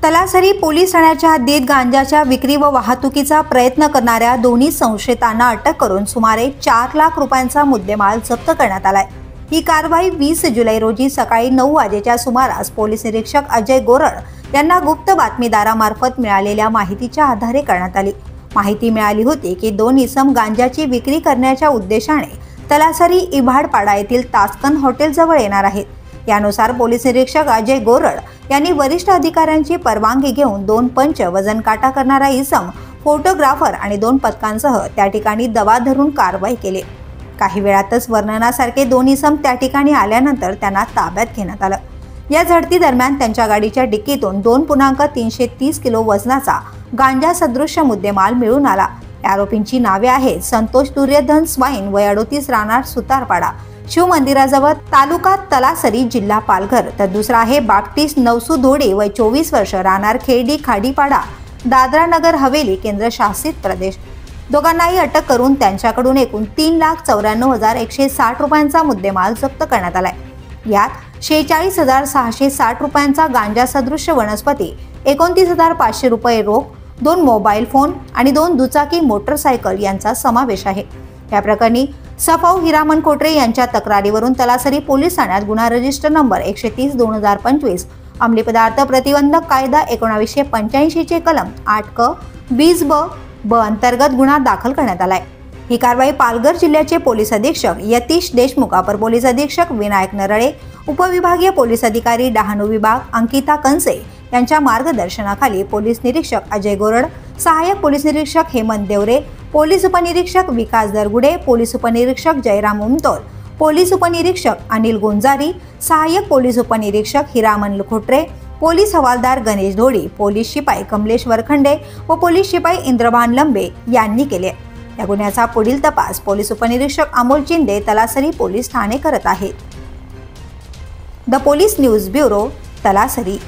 Talasari police ठाण्याच्या हद्दीत गांजाच्या विक्री व वाहतुकीचा प्रयत्न करणाऱ्या दोन्ही संशयितांना अटक करून सुमारे 4 लाख रुपयांचा मुद्देमाल जप्त करण्यात आलाय। ही कारवाई 20 जुलै रोजी सकाळी 9 वाजेच्या सुमारास पोलीस निरीक्षक अजय गोरड यांना गुप्त बातमीदारामार्फत मिळालेल्या माहितीच्या आधारे करण्यात आली। माहिती मिळाली होती की दोन इसम गांजाची विक्री करण्याच्या उद्देशाने तलासरी इभाडपाडा येथील तास्कन हॉटेल जवळ येणार आहेत। यानुसार पोलीस निरीक्षक अजय गोरड यांनी वरिष्ठ अधिकाऱ्यांची परवानगी घेऊन 2 पंच वजन काटा करणारा इसम, फोटोग्राफर आणि 2 पथकांसह त्या ठिकाणी दबा धरून कारवाई केली। काही वेळातच वर्णनासारखे 2 इसम त्या ठिकाणी आल्यानंतर त्यांना ताब्यात घेण्यात आलं। या झडती दरम्यान त्यांच्या गाडीच्या डिक्कीतून 2.330 किलो वजनाचा गांजा सदृश्य मुद्देमाल मिळून आला। आरोपींची नावे आहेत संतोष दुर्योधन स्वाइन वय 38 राहणार सुतारपाडा शिव मंदिराजवळ तालुका तलासरी जिल्हा पालघर, तर दुसरा आहे बाप्टिस्ट नवसू धोडे वय 24 वर्ष राहणार खेर्डी खाडीपाडा दादरा नगर हवेली केंद्रशासित प्रदेश। दोघांनाही अटक करून त्यांच्याकडून एकूण 3,94,160 रुपयांचा मुद्देमाल जप्त करण्यात आलाय। यात 46,660 रुपयांचा गांजा सदृश्य वनस्पती, 29,500 रुपये रोख, 2 मोबाईल फोन आणि 2 दुचाकी मोटरसायकल यांचा समावेश आहे। या प्रकरणी सफाऊ हिरामन कोटरे यांच्या तक्रारीवरून तलासरी पोलीस ठाण्यात गुन्हा रजिस्टर नंबर 130/2025 अंमली पदार्थ प्रतिबंधक कायदा 1985 चे कलम 8 क 20 ब अंतर्गत गुन्हा दाखल करण्यात आलाय। ही कारवाई पालघर जिल्ह्याचे पोलीस अधीक्षक यतीश देशमुख, अपर पोलीस अधीक्षक विनायक नरळे, उपविभागीय पोलीस अधिकारी डहाणू विभाग अंकिता कंसे यांच्या मार्गदर्शनाखाली पोलीस निरीक्षक अजय गोरड, सहाय्यक पोलीस निरीक्षक हेमंत देवरे, पोलीस उपनिरीक्षक विकास दरगुडे, पोलीस उपनिरीक्षक जयराम उमतोल, पोलीस उपनिरीक्षक अनिल गुंजारी, सहाय्यक पोलीस उपनिरीक्षक हिरामन खोटरे, पोलीस हवालदार गणेश धोडी, पोलीस शिपाई कमलेश वरखंडे व पोलीस शिपाई इंद्रभान लंबे यांनी केले। या गुन्ह्याचा पुढील तपास पोलीस उपनिरीक्षक अमोल चिंदे तलासरी पोलीस ठाणे करत आहेत। The police news bureau, Talasari.